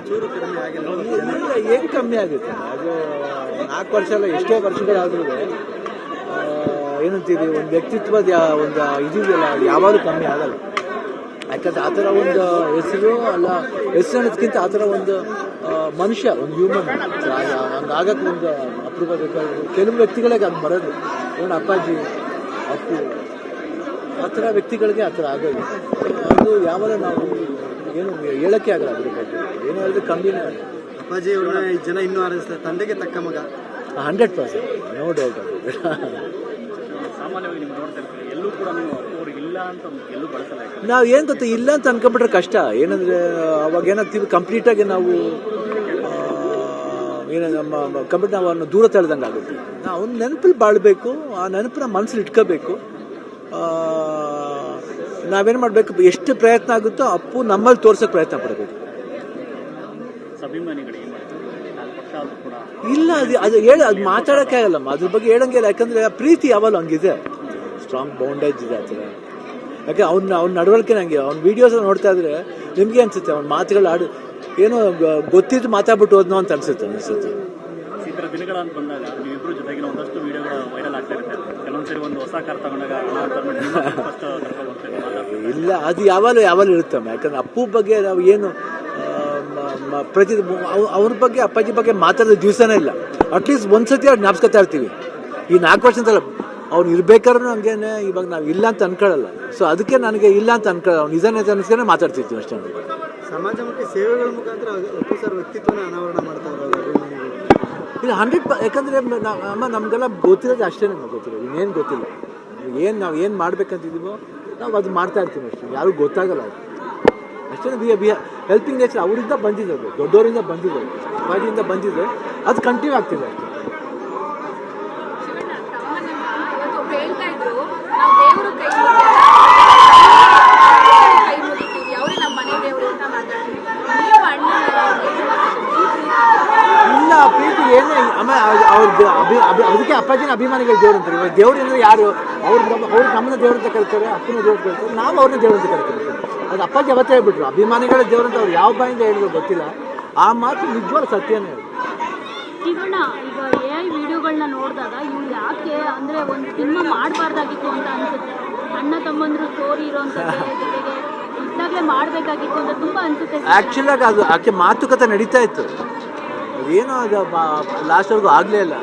ಚೂರು ಕಡಿಮೆ ಆಗಿಲ್ಲ. ಏನು ಕಮ್ಮಿ ಆಗುತ್ತೆ ಅದು 4 ವರ್ಷ ಅಲ್ಲ, ಎಷ್ಟೇ ವರ್ಷಗಳಾದ್ರೂ ಏನಂತೀವಿ, ಒಂದು ವ್ಯಕ್ತಿತ್ವದ ಒಂದು ಇದೆಯಲ್ಲ ಅದು ಯಾವಾಗಲೂ ಕಮ್ಮಿ ಆಗಲ್ಲ. ಯಾಕಂದ್ರೆ ಆ ಥರ ಒಂದು ಹೆಸರು ಅಲ್ಲ, ಹೆಸರು ಅನ್ನೋದಕ್ಕಿಂತ ಆ ಥರ ಒಂದು ಮನುಷ್ಯ, ಒಂದು ಹ್ಯೂಮನ್ ಹಂಗಾಗಕ್ಕೆ ಒಂದು ಅಪರೂಪ ಬೇಕಾಗುತ್ತೆ. ಕೆಲವು ವ್ಯಕ್ತಿಗಳಿಗೆ ಅದು ಬರೋದು. ಏನು ಅಪ್ಪಾಜಿ, ಅಪ್ಪು, ಆ ಥರ ವ್ಯಕ್ತಿಗಳಿಗೆ ಆ ಥರ ಆಗೋದು. ಅದು ಯಾವಾಗ ನಾವು ಏನು ಹೇಳೋಕ್ಕೆ ಆಗಲ್ಲ ಅದ್ರ ಬಗ್ಗೆ. ಏನೋ ಹೇಳಿದ್ರೆ ಕಮ್ಮಿನೇ ಆಗಲ್ಲ. ಅಪ್ಪಾಜಿ ಅವ್ರನ್ನ ಜನ ಇನ್ನೂ ಆರಿಸ್ತಾರೆ, ತಂದೆಗೆ ತಕ್ಕ ಮಗ. 100%, ನೋ ಡೌಟ್. ಸಾಮಾನ್ಯವಾಗಿ ನೀವು ನೋಡ್ತಾ ಇರ್ತೀವಿ, ಎಲ್ಲೂ ಕೂಡ ನೀವು ಅವ್ರಿಗೆ ಇಲ್ಲ ಅಂತ ಎಲ್ಲೂ ಬಳಸಲ್ಲ. ನಾವು ಏನು ಗೊತ್ತಾ, ಇಲ್ಲ ಅಂತ ಅನ್ಕೊಂಡ್ಬಿಟ್ರೆ ಕಷ್ಟ. ಏನಂದರೆ ಅವಾಗ ಏನಾಗ್ತೀವಿ, ಕಂಪ್ಲೀಟಾಗಿ ನಾವು ಏನು ನಮ್ಮ ಕಂಪ್ಲೀಟ್ ನಾವು ಅವನ್ನ ದೂರ ತಳ್ದಂಗೆ ಆಗುತ್ತೆ. ನಾವು ಅವ್ನ ನೆನಪಲ್ಲಿ ಬಾಳಬೇಕು, ಆ ನೆನಪನ್ನ ಮನಸ್ಸಲ್ಲಿ ಇಟ್ಕೋಬೇಕು. ನಾವೇನು ಮಾಡಬೇಕು, ಎಷ್ಟು ಪ್ರಯತ್ನ ಆಗುತ್ತೋ ಅಪ್ಪು ನಮ್ಮಲ್ಲಿ ತೋರ್ಸೋಕ್ಕೆ ಪ್ರಯತ್ನ ಪಡಬೇಕು. ಇಲ್ಲ ಅದು ಹೇಳಿ ಅದು ಮಾತಾಡೋಕ್ಕೆ ಆಗಲ್ಲಮ್ಮ, ಅದ್ರ ಬಗ್ಗೆ ಹೇಳಂಗೆ ಇಲ್ಲ. ಯಾಕಂದರೆ ಪ್ರೀತಿ ಯಾವಾಗಲೂ ಹಂಗಿದೆ, ಸ್ಟ್ರಾಂಗ್ ಬೌಂಡೇಜ್ ಇದೆ ಆ ಥರ. ಯಾಕೆ ಅವ್ನ ನಡವಳಿಕೆ ನನಗೆ ಅವ್ನ ವೀಡಿಯೋಸ್ ನೋಡ್ತಾ ಇದ್ರೆ ನಿಮಗೆ ಅನ್ಸುತ್ತೆ, ಅವ್ನ ಮಾತುಗಳು ಏನೋ ಗೊತ್ತಿದ್ದು ಮಾತಾಡ್ಬಿಟ್ಟು ಹೋದ್ನೋ ಅಂತ ಅನ್ಸುತ್ತೆ. ಈ ಥರ ದಿನಗಳ ಅಂತ ಬಂದಾಗ ನೀವಿಬ್ಬರು ಜೊತೆಗಿನ ಒಂದಷ್ಟು ವಿಡಿಯೋಗಳು ವೈರಲ್ ಆಗ್ತಾ ಇರುತ್ತೆ. ಕೆಲವೊಂದ್ಸರಿ ಒಂದು ಹೊಸ ಕಾರ್ ತಗೊಂಡಾಗ ಇಲ್ಲ, ಅದು ಯಾವಾಗಲೂ ಇರುತ್ತಮ್ಮ. ಯಾಕಂದ್ರೆ ಅಪ್ಪು ಬಗ್ಗೆ ನಾವು ಏನು ಪ್ರತಿ ಅವ್ರ ಬಗ್ಗೆ ಅಪ್ಪಾಜಿ ಬಗ್ಗೆ ಮಾತಾಡೋ ದಿವಸನೇ ಇಲ್ಲ. ಅಟ್ಲೀಸ್ಟ್ ಒಂದ್ಸತಿ ಅವ್ರು ಜ್ಞಾಪಿಸ್ಕೊತಾ ಇರ್ತೀವಿ. ಈ 4 ವರ್ಷ ಅಂತಲ್ಲ, ಅವ್ನು ಇರ್ಬೇಕಾದ್ರೂ ಹಂಗೇನೆ. ಇವಾಗ ನಾವು ಇಲ್ಲ ಅಂತ ಅನ್ಕೊಳ್ಳಲ್ಲ. ಸೊ ಅದಕ್ಕೆ ನನಗೆ ಇಲ್ಲ ಅಂತ ಅನ್ಕೊಳ್ಳ, ಅವ್ನು ಇದಾನೆ ಅಂತ ಅನ್ಸ್ಕೊಂಡೆ ಮಾತಾಡ್ತಿರ್ತೀವಿ ಅಷ್ಟೇ. ಸಮಾಜಮುಖಿ ಸೇವೆಗಳ ಮುಖಾಂತರ ಅಪ್ಪು ಸರ್ ವ್ಯಕ್ತಿತ್ವನ ಅನಾವರಣ ಮಾಡ್ತಾ ಇರೋದು ಇಲ್ಲ 100%. ಯಾಕಂದರೆ ಅಮ್ಮ ನಮಗೆಲ್ಲ ಗೊತ್ತಿರೋದು ಅಷ್ಟೇ, ನಮ್ಗೆ ಗೊತ್ತಿರೋದು ಇನ್ನೇನು ಗೊತ್ತಿಲ್ಲ. ನಾವು ಏನು ಮಾಡ್ಬೇಕಂತಿದ್ದೀವೋ ನಾವು ಅದು ಮಾಡ್ತಾ ಇರ್ತೀವಿ ಅಷ್ಟೇ. ಯಾರಿಗೂ ಗೊತ್ತಾಗಲ್ಲ ಅದು ಅಷ್ಟೇ. ಹೆಲ್ಪಿಂಗ್ ನೇಚರ್ ಅವರಿಂದ ಬಂದಿದ್ದು, ದೊಡ್ಡವರಿಂದ ಬಂದಿದ್ದು, ಬಾಡಿಯಿಂದ ಬಂದಿದ್ದು, ಅದು ಕಂಟಿನ್ಯೂ ಆಗ್ತಿದೆ ಅಷ್ಟೇ. ಇಲ್ಲ ಪ್ರೀತಿ ಏನೇ ಆಮೇಲೆ ಅದಕ್ಕೆ ಅಪ್ಪಾಜಿನ ಅಭಿಮಾನಿಗಳು ದೇವ್ರು ಅಂತಾರೆ. ಇವಾಗ ದೇವ್ರು ಅಂದರೆ ಯಾರು? ಅವ್ರು ನಮ್ಮನ್ನ ದೇವ್ರ ಅಂತ ಕರೀತಾರೆ, ಅಪ್ಪನ ದೇವ್ರು ಕರೀತಾರೆ, ನಾವು ಅವ್ರನ್ನ ದೇವ್ರ ಅಂತ ಕರಿತೀವಿ. ಅದು ಅಪ್ಪಾಜಿ ಅವತ್ತೇ ಹೇಳ್ಬಿಟ್ರು, ಅಭಿಮಾನಿಗಳ ದೇವ್ರು ಅಂತ. ಅವ್ರು ಯಾವ ಬಾಯಿಂದ ಹೇಳಿದ್ರು ಗೊತ್ತಿಲ್ಲ, ಆ ಮಾತು ನಿಜವಾದ ಸತ್ಯನೇ ಹೇಳಿ. ಈಗ AI ವಿಡಿಯೋಗಳನ್ನ ನೋಡಿದಾಗ ಇವ್ರು ಯಾಕೆ ಅಂದರೆ ಒಂದು ಸಿನಿಮಾ ಮಾಡಬಾರ್ದಾಗಿತ್ತು ಅಂತ ಅನ್ಸುತ್ತೆ. ಅಣ್ಣ ತಮ್ಮಂದ್ರು ಸ್ಟೋರಿ ಇರೋಂಥದ್ದು ಜೊತೆಗೆ ಇದ್ದಾಗಲೇ ಮಾಡಬೇಕಾಗಿತ್ತು ಅಂತ ತುಂಬ ಅನ್ಸುತ್ತೆ. ಆ್ಯಕ್ಚುಲಾಗಿ ಅದು ಆಕೆ ಮಾತುಕತೆ ನಡೀತಾ ಇತ್ತು, ಅದೇನೋ ಅದು ಲಾಸ್ಟ್ವರೆಗೂ ಆಗಲೇ ಇಲ್ಲ.